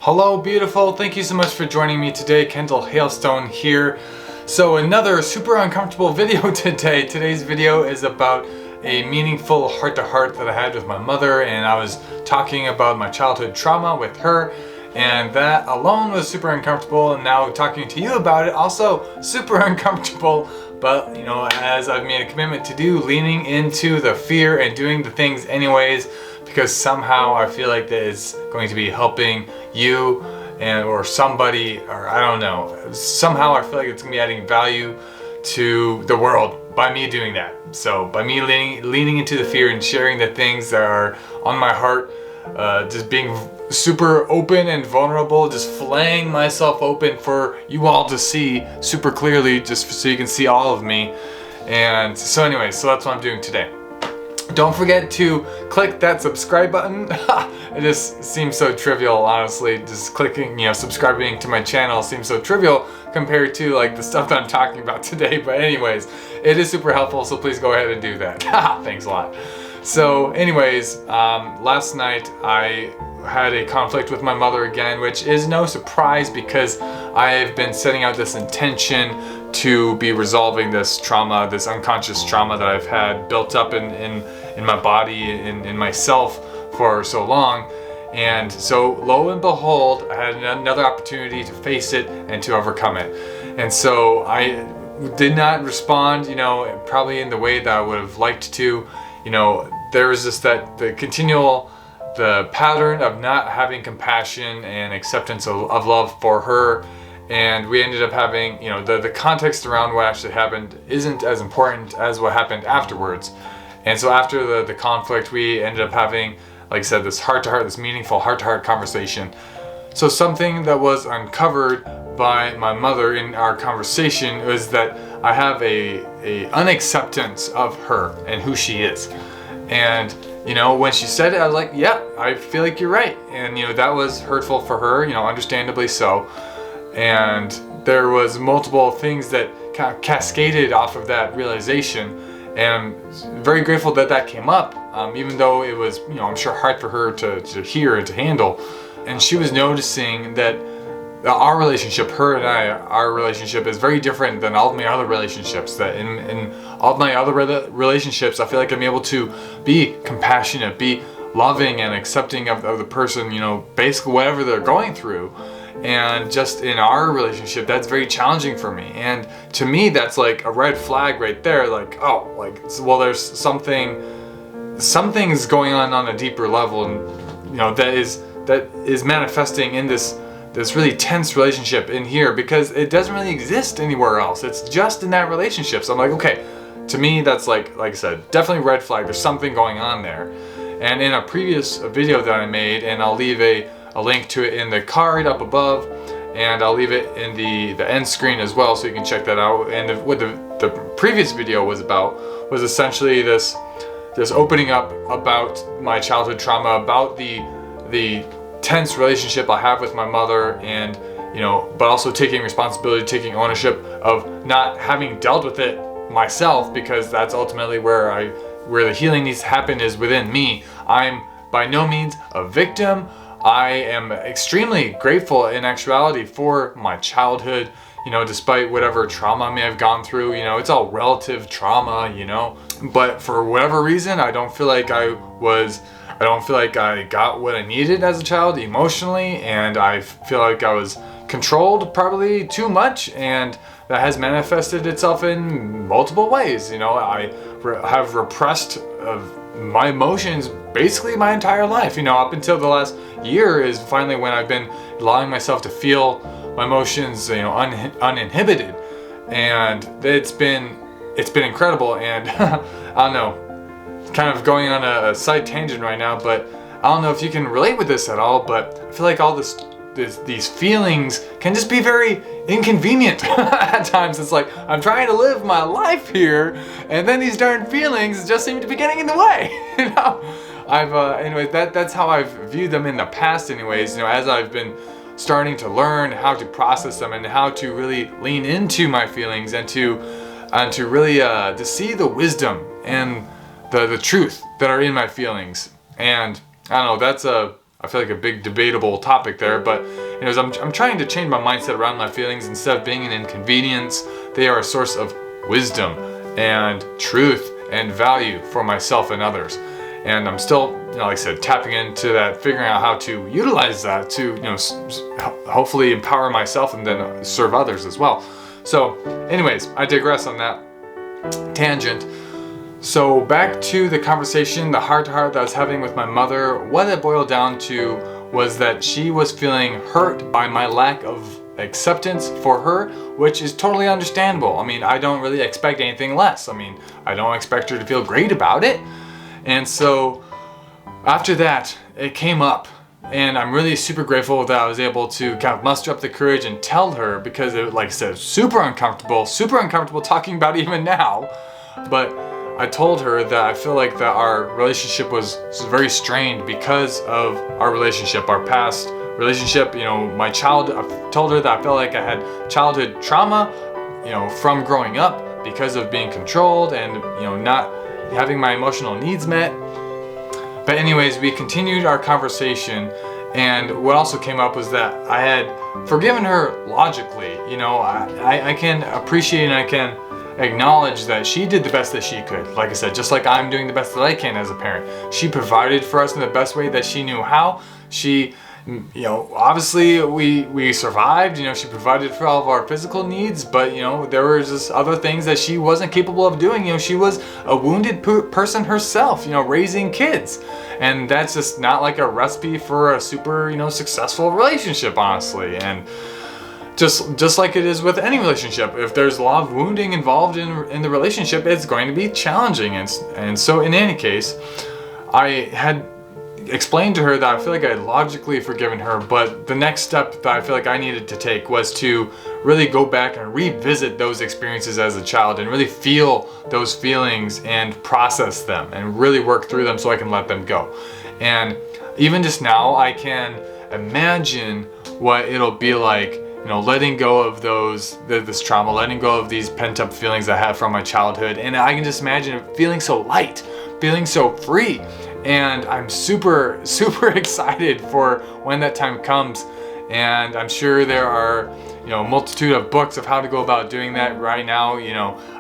Hello beautiful, thank you so much for joining me today. Kendall Hailstone here. So another super uncomfortable video today. Today's video is about a meaningful heart-to-heart that I had with my mother, and I was talking about my childhood trauma with her, and that alone was super uncomfortable, and now talking to you about it also super uncomfortable. But you know, as I've made a commitment to do, leaning into the fear and doing the things anyways, because somehow I feel like that it's going to be helping you or somebody, or I don't know, somehow I feel like it's gonna be adding value to the world by me doing that. So by me leaning into the fear and sharing the things that are on my heart, just being super open and vulnerable, just flaying myself open for you all to see super clearly, just so you can see all of me. And so anyway, so that's what I'm doing today. Don't forget to click that subscribe button. It just seems so trivial, honestly. Just clicking, subscribing to my channel seems so trivial compared to like the stuff that I'm talking about today. But anyways, it is super helpful, so please go ahead and do that. Thanks a lot. So anyways, last night I had a conflict with my mother again, which is no surprise because I've been setting out this intention to be resolving this trauma, this unconscious trauma that I've had built up in my body, in myself for so long. And so lo and behold, I had another opportunity to face it and to overcome it. And so I did not respond, probably in the way that I would have liked to. There was just the pattern of not having compassion and acceptance of love for her. And we ended up having, the context around what actually happened isn't as important as what happened afterwards. And so after the conflict, we ended up having, like I said, this heart-to-heart, this meaningful heart-to-heart conversation. So something that was uncovered by my mother in our conversation was that I have a unacceptance of her and who she is. And when she said it, I was like, yeah, I feel like you're right. And that was hurtful for her, understandably so. And there was multiple things that kind of cascaded off of that realization. And I'm very grateful that came up, even though it was, I'm sure hard for her to hear and to handle. And she was noticing that our relationship, her and I, our relationship is very different than all of my other relationships. That in all of my other relationships, I feel like I'm able to be compassionate, be loving and accepting of the person, basically whatever they're going through. And just in our relationship, that's very challenging for me. And to me, that's like a red flag right there. Like, oh, well, there's something's going on a deeper level, and that is manifesting in this really tense relationship in here, because it doesn't really exist anywhere else. It's just in that relationship. So I'm like, okay, to me, that's like I said, definitely red flag. There's something going on there. And in a previous video that I made, and I'll leave a link to it in the card up above, and I'll leave it in the end screen as well, so you can check that out. And what the previous video was about was essentially this opening up about my childhood trauma, about the tense relationship I have with my mother, and but also taking responsibility, taking ownership of not having dealt with it myself, because that's ultimately where the healing needs to happen, is within me. I'm by no means a victim. I am extremely grateful in actuality for my childhood, despite whatever trauma I may have gone through. It's all relative trauma, but for whatever reason, I don't feel like I got what I needed as a child emotionally, and I feel like I was controlled probably too much, and that has manifested itself in multiple ways. I have repressed my emotions basically my entire life. Up until the last year is finally when I've been allowing myself to feel my emotions, uninhibited, and it's been incredible. And I don't know, kind of going on a side tangent right now, but I don't know if you can relate with this at all, but I feel like all these feelings can just be very inconvenient at times. It's like I'm trying to live my life here, and then these darn feelings just seem to be getting in the way. Anyways, that's how I've viewed them in the past. Anyways, as I've been starting to learn how to process them and how to really lean into my feelings, and to really to see the wisdom and the truth that are in my feelings. And I don't know, that's a I feel like a big debatable topic there, but anyways, I'm trying to change my mindset around my feelings. Instead of being an inconvenience, they are a source of wisdom and truth and value for myself and others. And I'm still, like I said, tapping into that, figuring out how to utilize that to, hopefully empower myself and then serve others as well. So anyways, I digress on that tangent. So back to the conversation, the heart-to-heart that I was having with my mother. What it boiled down to was that she was feeling hurt by my lack of acceptance for her, which is totally understandable. I mean, I don't really expect anything less. I mean, I don't expect her to feel great about it. And so after that, it came up, and I'm really super grateful that I was able to kind of muster up the courage and tell her, because it, like I said, super uncomfortable talking about it even now. But I told her that I feel like that our relationship was very strained because of our relationship, our past relationship. I told her that I felt like I had childhood trauma, from growing up because of being controlled and, not having my emotional needs met. But anyways, we continued our conversation, and what also came up was that I had forgiven her logically. I can appreciate and I can acknowledge that she did the best that she could. Like I said, just like I'm doing the best that I can as a parent. She provided for us in the best way that she knew how. She, obviously we survived. She provided for all of our physical needs, but there were just other things that she wasn't capable of doing. She was a wounded person herself, raising kids, and that's just not like a recipe for a super successful relationship, honestly. And just like it is with any relationship, if there's a lot of wounding involved in the relationship, it's going to be challenging. And so in any case, I had explained to her that I feel like I had logically forgiven her, but the next step that I feel like I needed to take was to really go back and revisit those experiences as a child and really feel those feelings and process them and really work through them so I can let them go. And even just now, I can imagine what it'll be like, letting go of this trauma, letting go of these pent-up feelings I have from my childhood. And I can just imagine it feeling so light, feeling so free. And I'm super, super excited for when that time comes. And I'm sure there are, a multitude of books of how to go about doing that right now.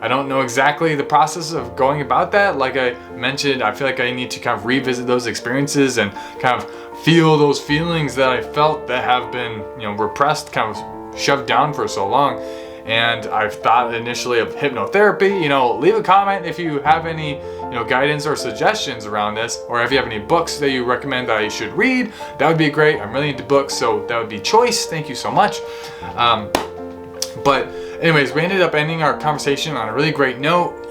I don't know exactly the process of going about that. Like I mentioned, I feel like I need to kind of revisit those experiences and kind of feel those feelings that I felt that have been, repressed, kind of shoved down for so long. And I've thought initially of hypnotherapy. Leave a comment if you have any, guidance or suggestions around this, or if you have any books that you recommend that I should read, that would be great. I'm really into books, so that would be choice. Thank you so much. But anyways, we ended up ending our conversation on a really great note.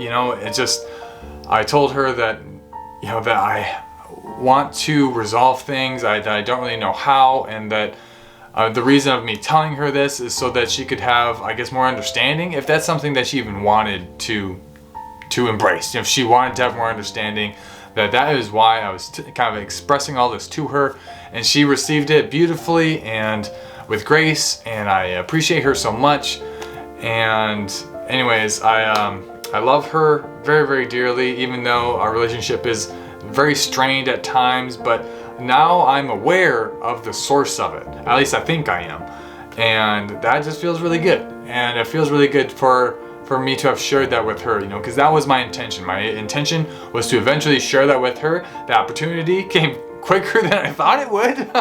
I told her that, that I want to resolve things, that I don't really know how, and that the reason of me telling her this is so that she could have, I guess, more understanding, if that's something that she even wanted to embrace. If she wanted to have more understanding, that is why I was kind of expressing all this to her, and she received it beautifully and with grace, and I appreciate her so much. And anyways, I love her very, very dearly, even though our relationship is very strained at times, but now I'm aware of the source of it. At least I think I am. And that just feels really good. And it feels really good for me to have shared that with her, because that was my intention. My intention was to eventually share that with her. The opportunity came quicker than I thought it would.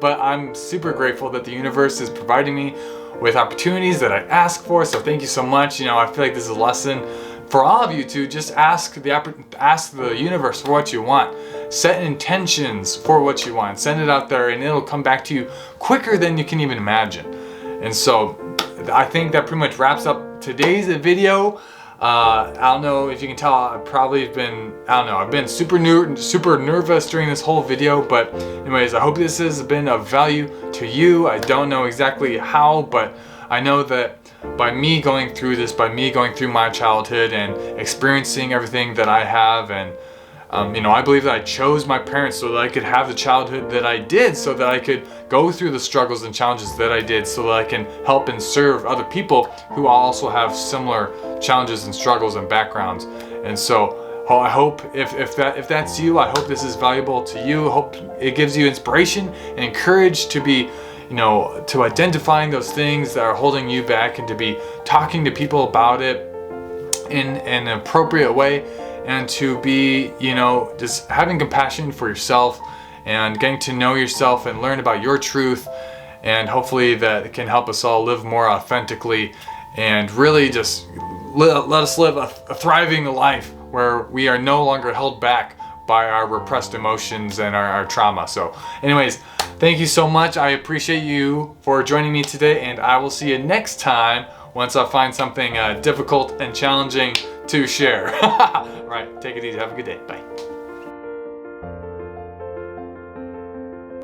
But I'm super grateful that the universe is providing me with opportunities that I ask for. So thank you so much. I feel like this is a lesson for all of you to just ask the universe for what you want. Set intentions for what you want. Send it out there, and it'll come back to you quicker than you can even imagine. And so I think that pretty much wraps up today's video. I don't know if you can tell, I've been super nervous during this whole video, but anyways, I hope this has been of value to you. I don't know exactly how, but I know that by me going through this, by me going through my childhood and experiencing everything that I have, and I believe that I chose my parents so that I could have the childhood that I did, so that I could go through the struggles and challenges that I did, so that I can help and serve other people who also have similar challenges and struggles and backgrounds. And so I hope if that's you, I hope this is valuable to you. I hope it gives you inspiration and courage to be, to identifying those things that are holding you back, and to be talking to people about it in an appropriate way, and to be, just having compassion for yourself and getting to know yourself and learn about your truth. And hopefully that can help us all live more authentically and really just let us live a thriving life where we are no longer held back by our repressed emotions and our trauma. So anyways, thank you so much. I appreciate you for joining me today, and I will see you next time once I find something difficult and challenging to share. All right, take it easy. Have a good day. Bye.